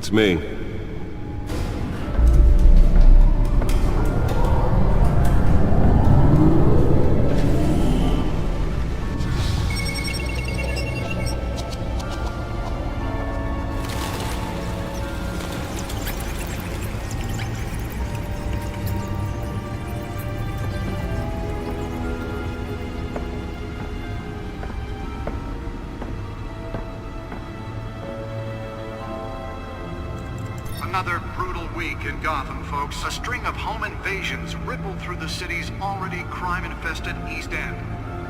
It's me. Another brutal week in Gotham, folks. A string of home invasions rippled through the city's already crime-infested East End.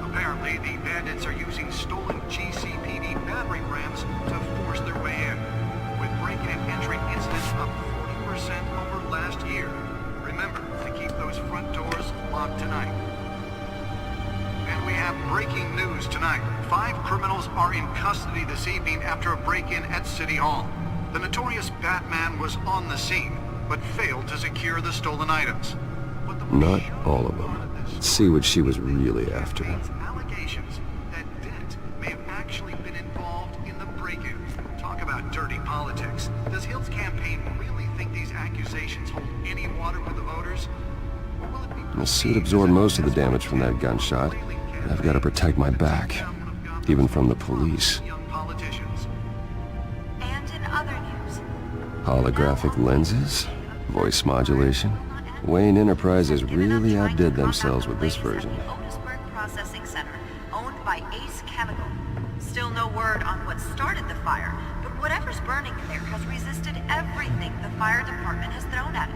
Apparently, the bandits are using stolen GCPD battering rams to force their way in, with breaking and entering incidents up 40% over last year. Remember to keep those front doors locked tonight. And we have breaking news tonight. 5 criminals are in custody this evening after a break-in at City Hall. The notorious Batman was on the scene, but failed to secure the stolen items. Not all of them. Let's see what she was really after. Allegations that Dent may have actually been involved in the break-in. Talk about dirty politics. Does Hill's campaign really think these accusations hold any water with the voters? Or will it be The suit absorbed most of the damage from that gunshot. I've got to protect my back, even from the police. Holographic lenses? Voice modulation? Wayne Enterprises really outdid themselves with this version. Processing center, owned by Ace Chemical. Still no word on what started the fire, but whatever's burning in there has resisted everything the fire department has thrown at it.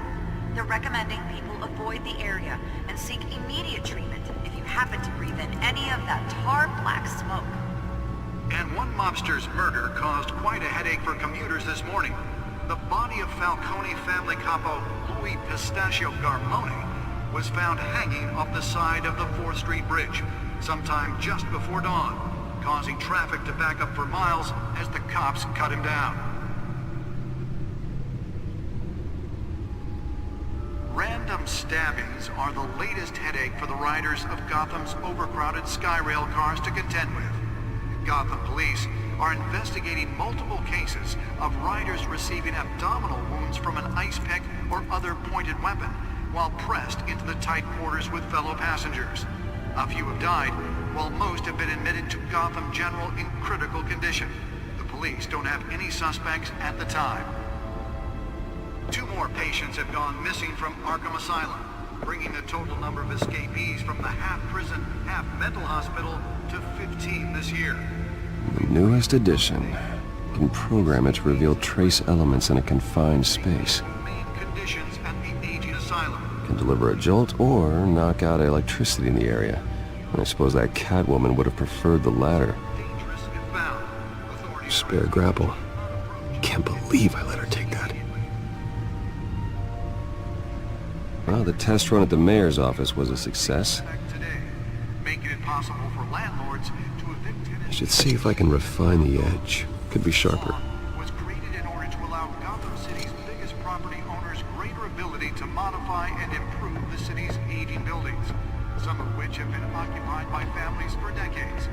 They're recommending people avoid the area and seek immediate treatment if you happen to breathe in any of that tar black smoke. And one mobster's murder caused quite a headache for commuters this morning. The body of Falcone family capo Louis Pistachio Garmone was found hanging off the side of the 4th Street Bridge sometime just before dawn, causing traffic to back up for miles as the cops cut him down. Random stabbings are the latest headache for the riders of Gotham's overcrowded Skyrail cars to contend with. Gotham police are investigating multiple cases of riders receiving abdominal wounds from an ice pick or other pointed weapon while pressed into the tight quarters with fellow passengers. A few have died, while most have been admitted to Gotham General in critical condition. The police don't have any suspects at the time. 2 more patients have gone missing from Arkham Asylum, bringing the total number of escapees from the half-prison, half-mental hospital to 15 this year. The newest edition can program it to reveal trace elements in a confined space. Main conditions at the aging asylum. Can deliver a jolt or knock out electricity in the area. And I suppose that Catwoman would have preferred the latter. Dangerous if found. Authorities Spare grapple. Can't believe I let her take that. Well, the test run at the mayor's office was a success. today, making it possible for landlords to evict tenants. I should see if I can refine the edge. Could be sharper. Was created in order to allow Gotham City's biggest property owners greater ability to modify and improve the city's aging buildings, some of which have been occupied by families for decades.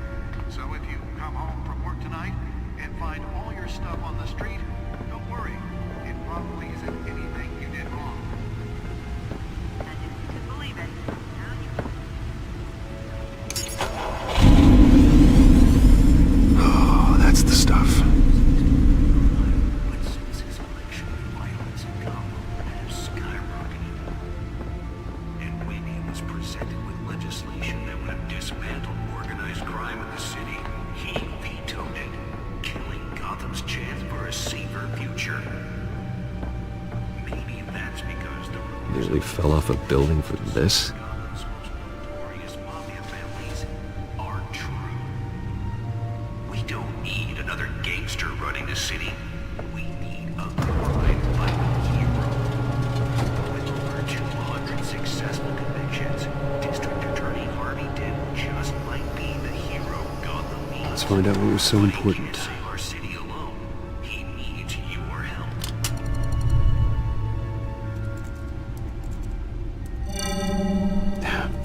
So if you come home from work tonight and find all your stuff on the street, don't worry. It probably isn't anything you did wrong. And if you can believe it, now you can. Oh, that's the stuff. Nearly fell off a building for this. We don't need another gangster running the city. We need a crime-fighting hero. With over 200 successful convictions, District Attorney Harvey Dent just might be the hero Gotham needs. Let's find out what was so important. Save our city alone. He needs your help.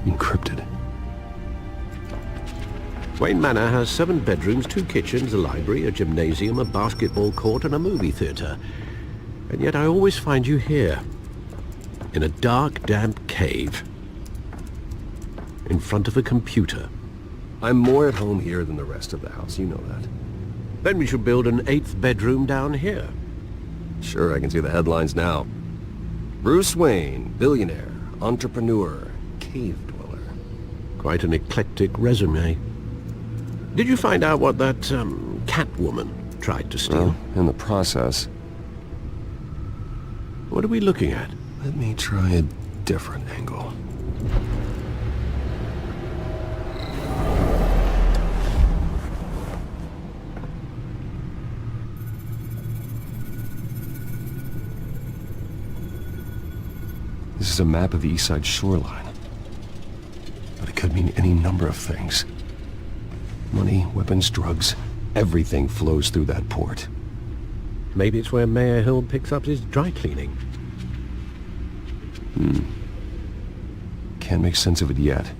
Encrypted. Wayne Manor has 7 bedrooms, 2 kitchens, a library, a gymnasium, a basketball court and a movie theatre. And yet I always find you here, in a dark, damp cave, in front of a computer. I'm more at home here than the rest of the house, you know that. Then we should build an 8th bedroom down here. Sure, I can see the headlines now. Bruce Wayne, billionaire, entrepreneur, cave dweller. Quite an eclectic resume. Did you find out what that, Catwoman tried to steal? Well, in the process. What are we looking at? Let me try a different angle. This is a map of the East Side shoreline. But it could mean any number of things. Money, weapons, drugs, everything flows through that port. Maybe it's where Mayor Hill picks up his dry cleaning. Can't make sense of it yet.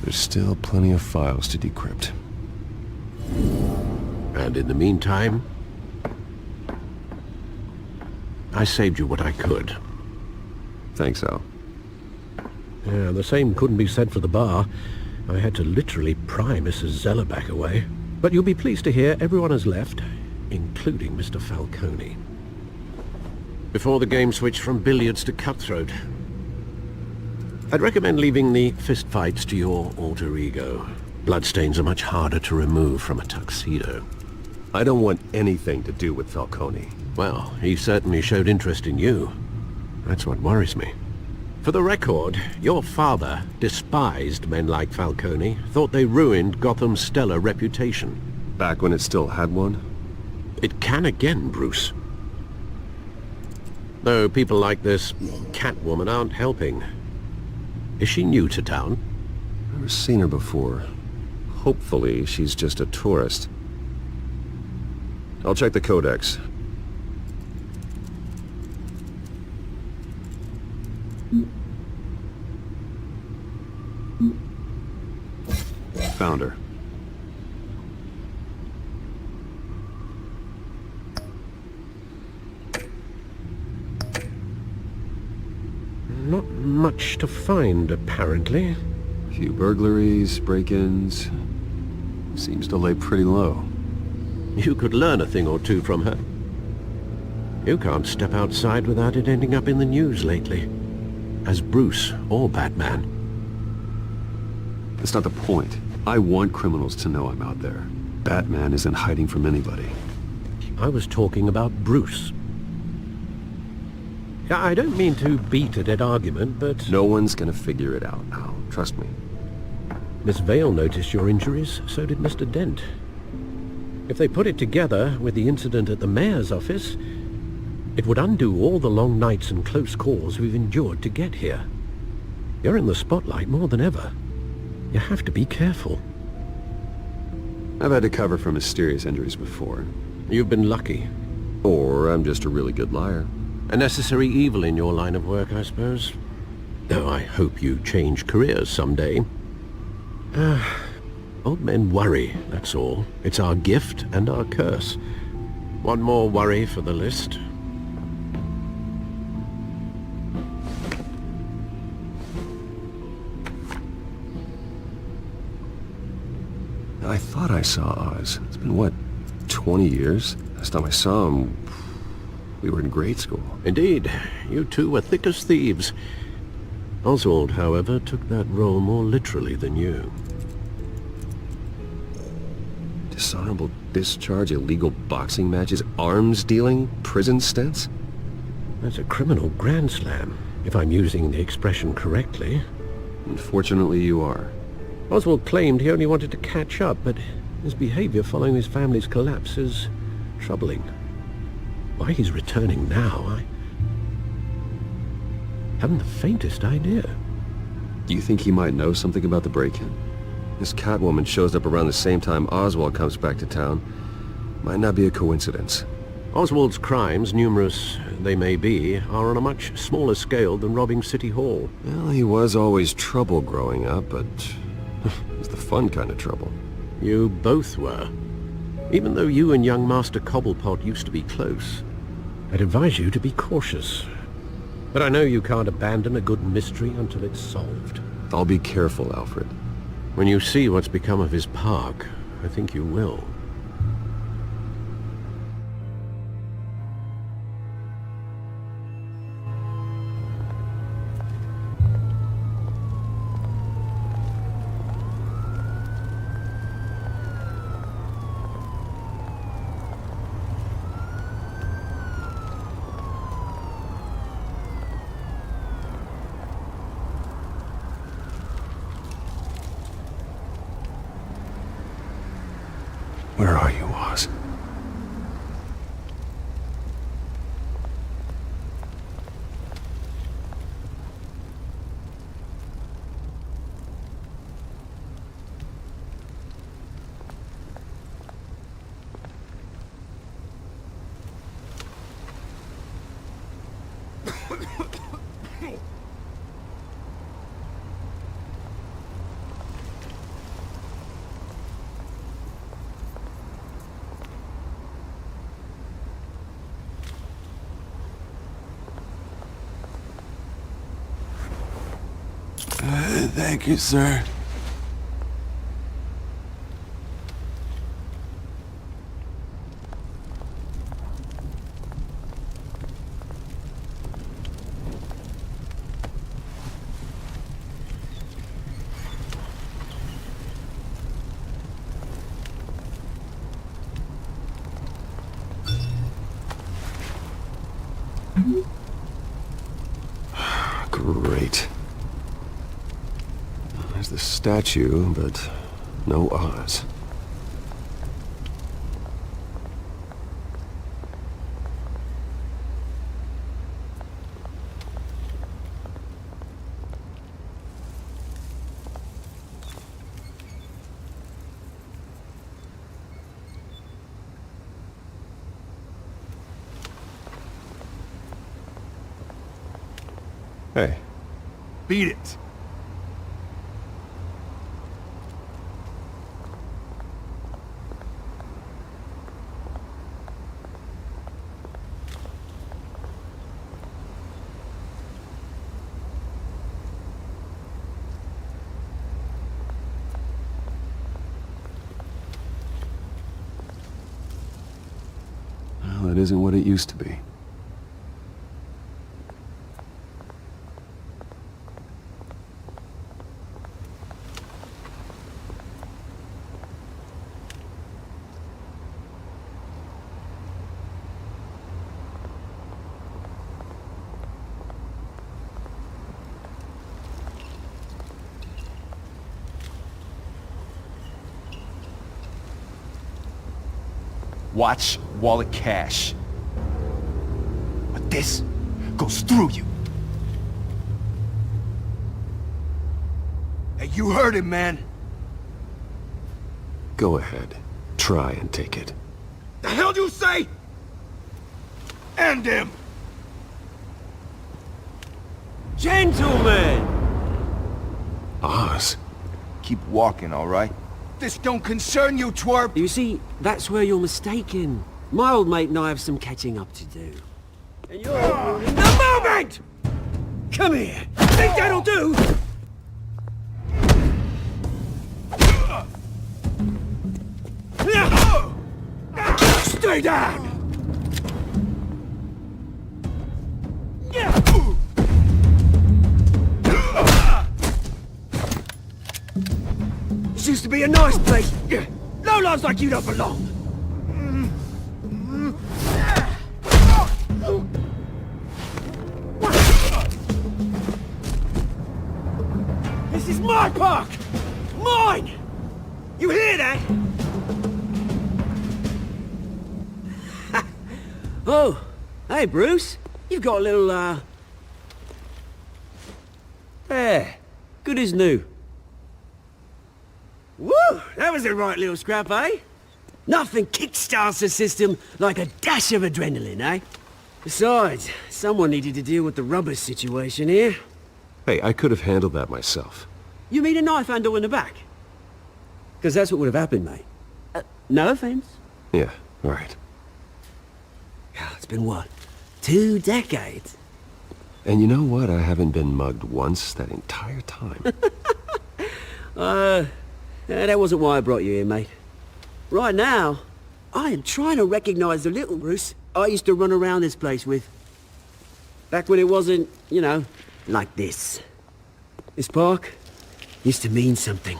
There's still plenty of files to decrypt. And in the meantime, I saved you what I could. Thanks, Al. Yeah, the same couldn't be said for the bar. I had to literally pry Mrs. Zellerback away. But you'll be pleased to hear everyone has left, including Mr. Falcone. Before the game switched from billiards to cutthroat. I'd recommend leaving the fistfights to your alter ego. Bloodstains are much harder to remove from a tuxedo. I don't want anything to do with Falcone. Well, he certainly showed interest in you. That's what worries me. For the record, your father despised men like Falcone, thought they ruined Gotham's stellar reputation. Back when it still had one? It can again, Bruce. Though people like this Catwoman aren't helping. Is she new to town? Never seen her before. Hopefully, she's just a tourist. I'll check the codex. Found her. Not much to find, apparently. A few burglaries, break-ins. Seems to lay pretty low. You could learn a thing or two from her. You can't step outside without it ending up in the news lately. As Bruce or Batman. That's not the point. I want criminals to know I'm out there. Batman isn't hiding from anybody. I was talking about Bruce. I don't mean to beat a dead argument, but... No one's gonna figure it out now. Trust me. Miss Vale noticed your injuries, so did Mr. Dent. If they put it together with the incident at the mayor's office, it would undo all the long nights and close calls we've endured to get here. You're in the spotlight more than ever. You have to be careful. I've had to cover for mysterious injuries before. You've been lucky. Or I'm just a really good liar. A necessary evil in your line of work, I suppose. Though I hope you change careers someday. Old men worry, that's all. It's our gift and our curse. One more worry for the list. I thought I saw Oz. It's been, what, 20 years? Last time I saw him, we were in grade school. Indeed, you two were thick as thieves. Oswald, however, took that role more literally than you. Dishonorable discharge, illegal boxing matches, arms dealing, prison stints? That's a criminal grand slam, if I'm using the expression correctly. Unfortunately, you are. Oswald claimed he only wanted to catch up, but his behavior following his family's collapse is troubling. Why he's returning now, I haven't the faintest idea. Do you think he might know something about the break-in? This Catwoman shows up around the same time Oswald comes back to town. Might not be a coincidence. Oswald's crimes, numerous they may be, are on a much smaller scale than robbing City Hall. Well, he was always trouble growing up, but it's the fun kind of trouble. You both were. Even though you and young Master Cobblepot used to be close. I'd advise you to be cautious. But I know you can't abandon a good mystery until it's solved. I'll be careful, Alfred. When you see what's become of his park, I think you will. Where are you, Oz? Thank you, sir. Great. There's the statue, but no Oz. Hey. Beat it. Well, it isn't what it used to be. Watch wallet cash. But this goes through you. Hey, you heard him, man. Go ahead. Try and take it. The hell do you say? End him! Gentlemen! Oz? Keep walking, all right? This don't concern you, twerp! You see, that's where you're mistaken. My old mate and I have some catching up to do. And you're ruining the moment! Come here! Think that'll do? Stay down! This used to be a nice place. Lowlifes like you don't belong. This is my park! Mine! You hear that? Oh, hey Bruce. You've got a little, There. Good as new. Woo! That was a right little scrap, eh? Nothing kickstarts the system like a dash of adrenaline, eh? Besides, someone needed to deal with the rubber situation here. Hey, I could have handled that myself. You mean a knife handle in the back? Because that's what would have happened, mate. No offense. Yeah, right. Yeah, it's been what? 2 decades. And you know what? I haven't been mugged once that entire time. That wasn't why I brought you here, mate. Right now, I am trying to recognize the little Bruce I used to run around this place with. Back when it wasn't, you know, like this. This park used to mean something.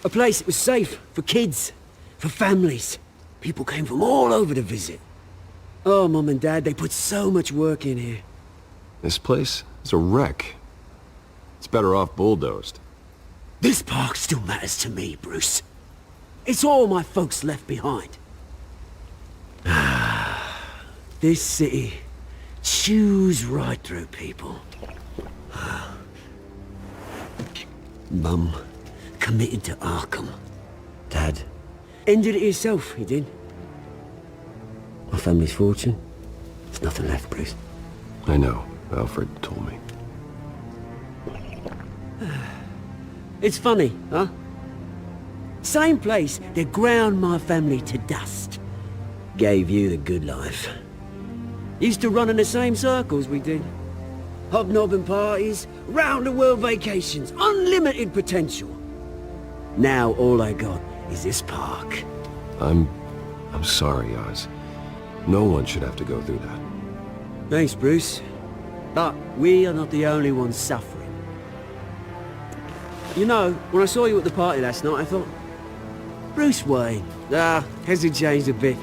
A place that was safe for kids, for families. People came from all over to visit. Oh, Mum and Dad, they put so much work in here. This place is a wreck. It's better off bulldozed. This park still matters to me, Bruce. It's all my folks left behind. This city chews right through people. Mum committed to Arkham. Dad ended it himself, he did. My family's fortune, there's nothing left, Bruce. I know. Alfred told me. It's funny, huh? Same place that ground my family to dust. Gave you the good life. Used to run in the same circles we did. Hobnobbing parties, round-the-world vacations, unlimited potential. Now all I got is this park. I'm sorry, Oz. No one should have to go through that. Thanks, Bruce. But we are not the only ones suffering. You know, when I saw you at the party last night, I thought, Bruce Wayne. Has he changed a bit?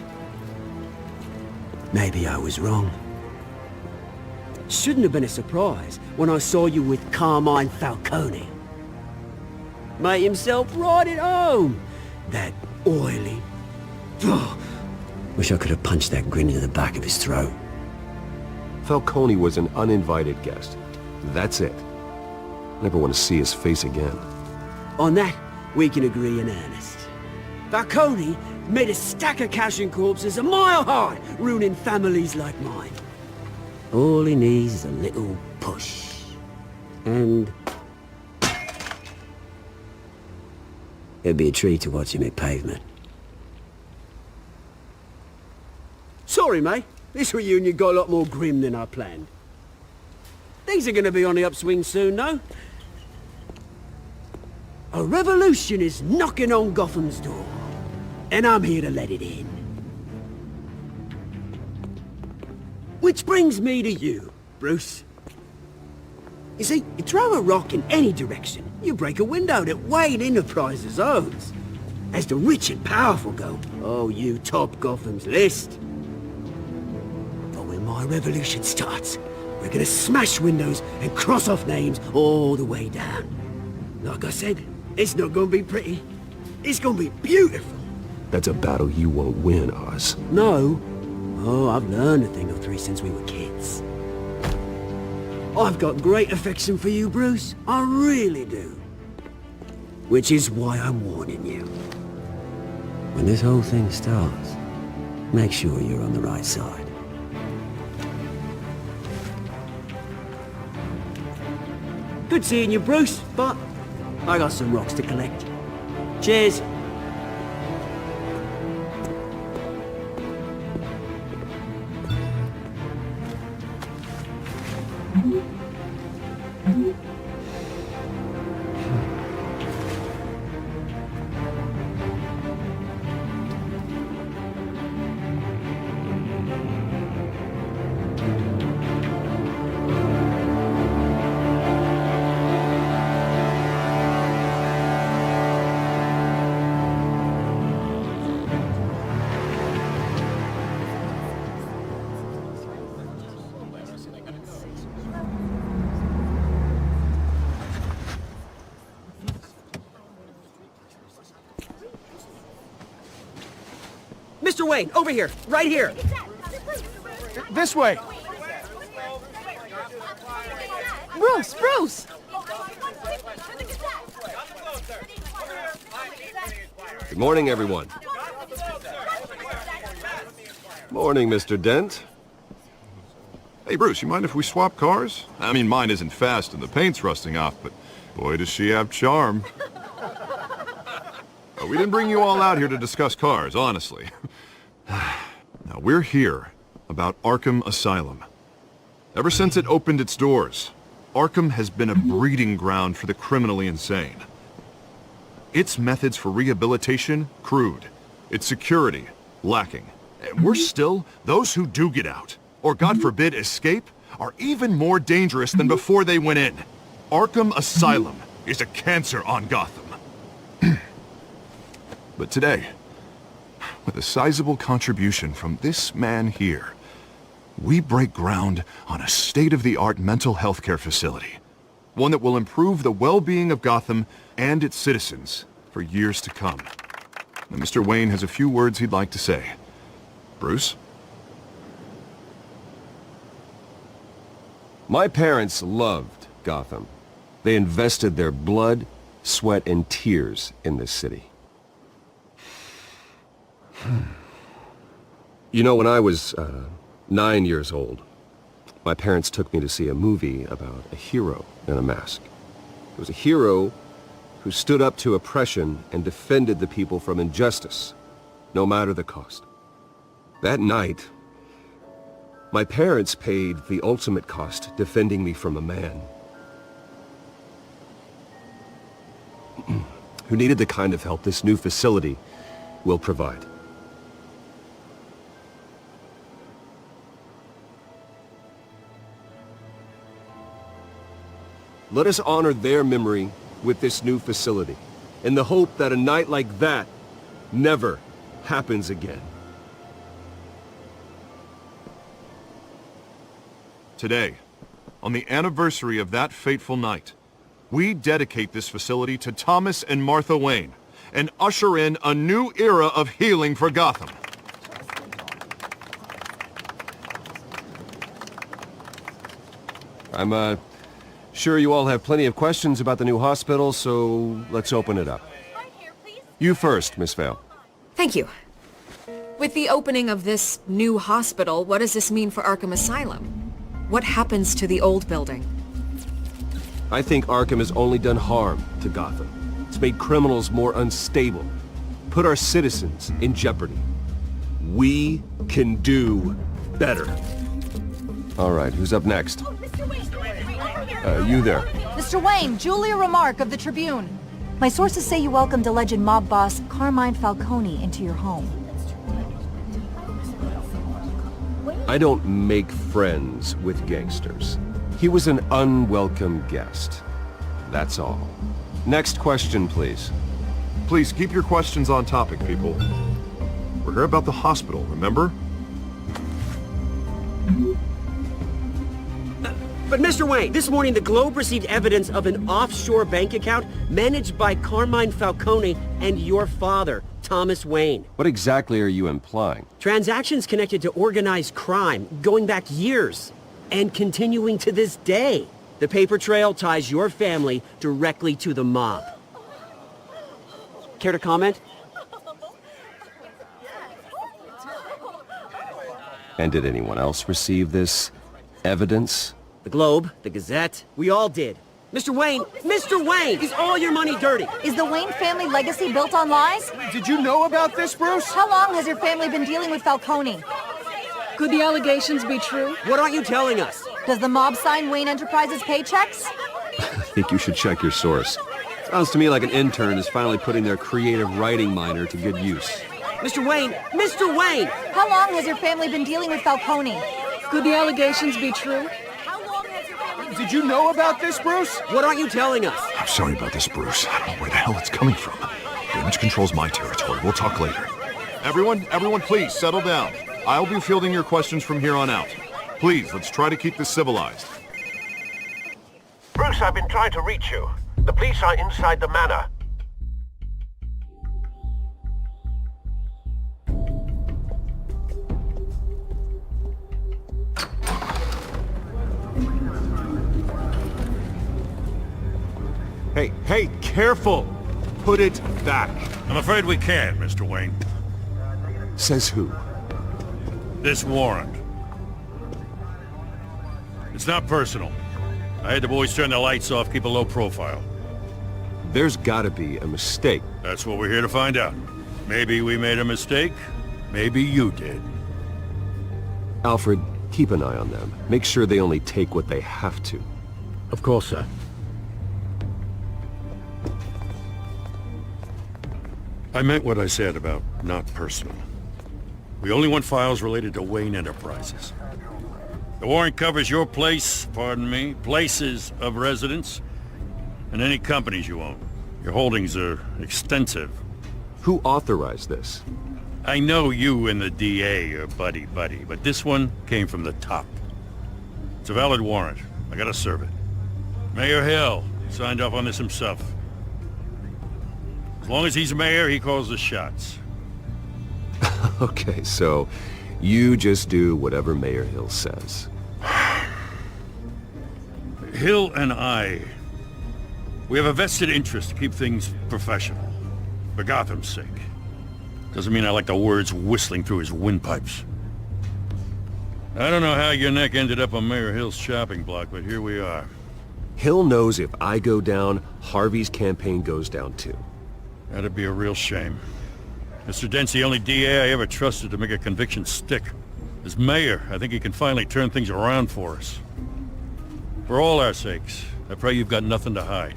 Maybe I was wrong. Shouldn't have been a surprise when I saw you with Carmine Falcone. Made himself right at home. That oily... Wish I could have punched that grin into the back of his throat. Falcone was an uninvited guest. That's it. Never want to see his face again. On that, we can agree in earnest. Falcone made a stack of cash and corpses a mile high, ruining families like mine. All he needs is a little push. And... it'd be a treat to watch him hit pavement. Sorry, mate. This reunion got a lot more grim than I planned. Things are gonna be on the upswing soon, no? A revolution is knocking on Gotham's door. And I'm here to let it in. Which brings me to you, Bruce. You see, you throw a rock in any direction, you break a window that Wayne Enterprises owns. As the rich and powerful go, oh, you top Gotham's list. But when my revolution starts, we're gonna smash windows and cross off names all the way down. Like I said, it's not gonna be pretty. It's gonna be beautiful. That's a battle you won't win, Oz. No. Oh, I've learned a thing or three since we were kids. I've got great affection for you, Bruce. I really do. Which is why I'm warning you. When this whole thing starts, make sure you're on the right side. Good seeing you, Bruce, but I got some rocks to collect. Cheers. Mr. Wayne, over here, right here. This way! Bruce, Bruce! Good morning, everyone. Morning, Mr. Dent. Hey, Bruce, you mind if we swap cars? I mean, mine isn't fast and the paint's rusting off, but boy, does she have charm. We didn't bring you all out here to discuss cars, honestly. Now, we're here about Arkham Asylum. Ever since it opened its doors, Arkham has been a breeding ground for the criminally insane. Its methods for rehabilitation, crude. Its security, lacking. And worse still, those who do get out, or God forbid escape, are even more dangerous than before they went in. Arkham Asylum is a cancer on Gotham. But today, with a sizable contribution from this man here, we break ground on a state-of-the-art mental health care facility. One that will improve the well-being of Gotham and its citizens for years to come. And Mr. Wayne has a few words he'd like to say. Bruce? My parents loved Gotham. They invested their blood, sweat, and tears in this city. You know, when I was 9 years old, my parents took me to see a movie about a hero in a mask. It was a hero who stood up to oppression and defended the people from injustice, no matter the cost. That night, my parents paid the ultimate cost defending me from a man who needed the kind of help this new facility will provide. Let us honor their memory with this new facility, in the hope that a night like that never happens again. Today, on the anniversary of that fateful night, we dedicate this facility to Thomas and Martha Wayne, and usher in a new era of healing for Gotham. I'm, sure you all have plenty of questions about the new hospital, so let's open it up. You first, Miss Vale. Thank you. With the opening of this new hospital, what does this mean for Arkham Asylum? What happens to the old building? I think Arkham has only done harm to Gotham. It's made criminals more unstable, put our citizens in jeopardy. We can do better. All right, who's up next? You there. Mr. Wayne, Julia Remark of the Tribune. My sources say you welcomed alleged mob boss Carmine Falcone into your home. I don't make friends with gangsters. He was an unwelcome guest. That's all. Next question, please. Please keep your questions on topic, people. We're here about the hospital, remember? But Mr. Wayne, this morning the Globe received evidence of an offshore bank account managed by Carmine Falcone and your father, Thomas Wayne. What exactly are you implying? Transactions connected to organized crime going back years and continuing to this day. The paper trail ties your family directly to the mob. Care to comment? And did anyone else receive this evidence? The Globe, the Gazette, we all did. Mr. Wayne, is all your money dirty? Is the Wayne family legacy built on lies? Did you know about this, Bruce? How long has your family been dealing with Falcone? Could the allegations be true? What aren't you telling us? Does the mob sign Wayne Enterprises paychecks? I think you should check your source. Sounds to me like an intern is finally putting their creative writing minor to good use. Mr. Wayne! How long has your family been dealing with Falcone? Could the allegations be true? Did you know about this, Bruce? What aren't you telling us? I'm sorry about this, Bruce. I don't know where the hell it's coming from. Damage control's my territory. We'll talk later. Everyone, please, settle down. I'll be fielding your questions from here on out. Please, let's try to keep this civilized. Bruce, I've been trying to reach you. The police are inside the manor. Hey, careful! Put it back. I'm afraid we can't, Mr. Wayne. Says who? This warrant. It's not personal. I had the boys turn the lights off, keep a low profile. There's gotta be a mistake. That's what we're here to find out. Maybe we made a mistake. Maybe you did. Alfred, Keep an eye on them. Make sure they only take what they have to. Of course, sir. I meant what I said about not personal. We only want files related to Wayne Enterprises. The warrant covers your place, pardon me, places of residence, and any companies you own. Your holdings are extensive. Who authorized this? I know you and the DA are buddy-buddy, but this one came from the top. It's a valid warrant. I gotta serve it. Mayor Hill signed off on this himself. As long as he's mayor, he calls the shots. Okay, so you just do whatever Mayor Hill says. Hill and we have a vested interest to keep things professional. For Gotham's sake. Doesn't mean I like the words whistling through his windpipes. I don't know how your neck ended up on Mayor Hill's chopping block, but here we are. Hill knows if I go down, Harvey's campaign goes down too. That'd be a real shame. Mr. Dent's the only DA I ever trusted to make a conviction stick. As mayor, I think he can finally turn things around for us. For all our sakes, I pray you've got nothing to hide.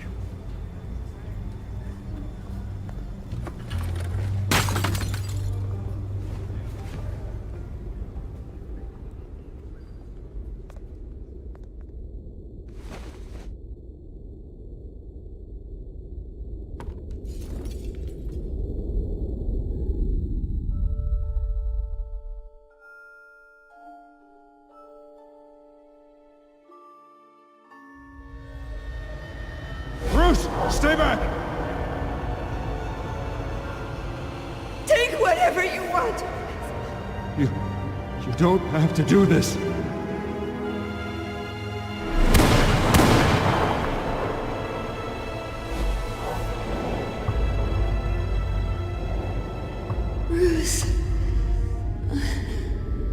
Stay back! Take whatever you want! You don't have to do this. Bruce.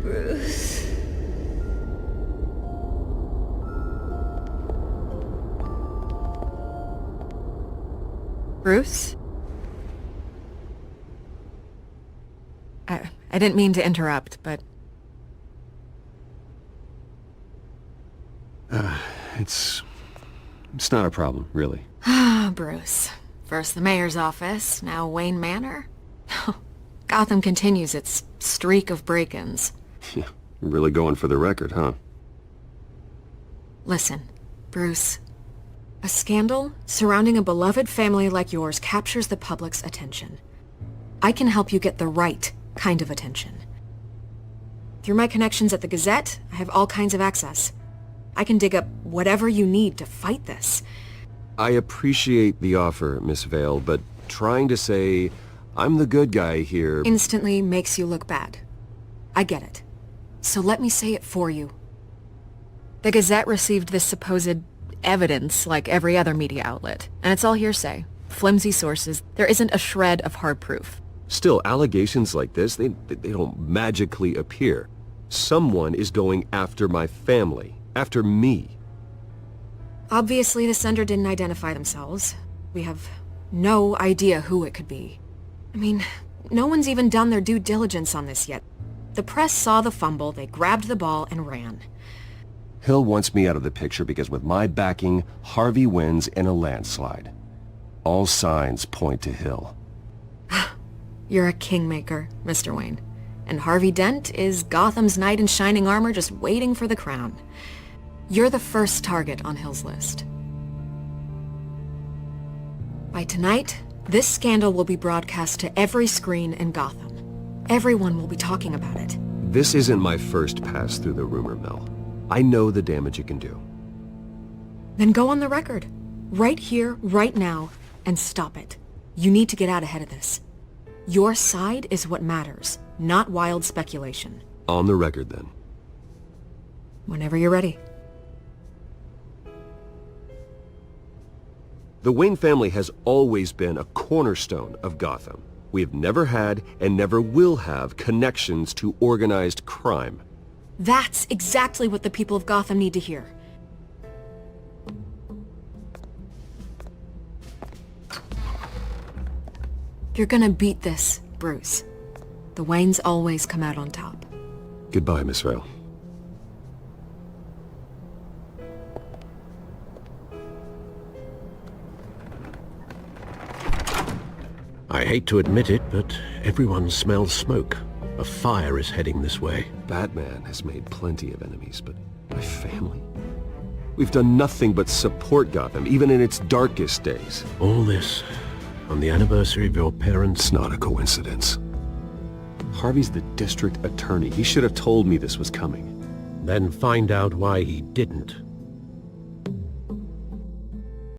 Bruce. Bruce? I didn't mean to interrupt, but... It's not a problem, really. Bruce. First the mayor's office, now Wayne Manor. Gotham continues its streak of break-ins. Yeah, really going for the record, huh? Listen, Bruce. A scandal surrounding a beloved family like yours captures the public's attention. I can help you get the right kind of attention. Through my connections at the Gazette, I have all kinds of access. I can dig up whatever you need to fight this. I appreciate the offer, Miss Vale, but trying to say I'm the good guy here... instantly makes you look bad. I get it. So let me say it for you. The Gazette received this supposed evidence like every other media outlet, and it's all hearsay. Flimsy sources. There isn't a shred of hard proof. Still, allegations like this, they don't magically appear. Someone is going after my family. After me. Obviously, the sender didn't identify themselves. We have no idea who it could be. I mean, no one's even done their due diligence on this yet. The press saw the fumble, they grabbed the ball and ran. Hill wants me out of the picture because with my backing, Harvey wins in a landslide. All signs point to Hill. You're a kingmaker, Mr. Wayne. And Harvey Dent is Gotham's knight in shining armor just waiting for the crown. You're the first target on Hill's list. By tonight, this scandal will be broadcast to every screen in Gotham. Everyone will be talking about it. This isn't my first pass through the rumor mill. I know the damage it can do. Then go on the record. Right here, right now, and stop it. You need to get out ahead of this. Your side is what matters, not wild speculation. On the record, then. Whenever you're ready. The Wayne family has always been a cornerstone of Gotham. We have never had and never will have connections to organized crime. That's exactly what the people of Gotham need to hear. You're gonna beat this, Bruce. The Waynes always come out on top. Goodbye, Miss Vale. I hate to admit it, but everyone smells smoke. A fire is heading this way. Batman has made plenty of enemies, but my family? We've done nothing but support Gotham, even in its darkest days. All this on the anniversary of your parents'... It's not a coincidence. Harvey's the district attorney. He should have told me this was coming. Then find out why he didn't.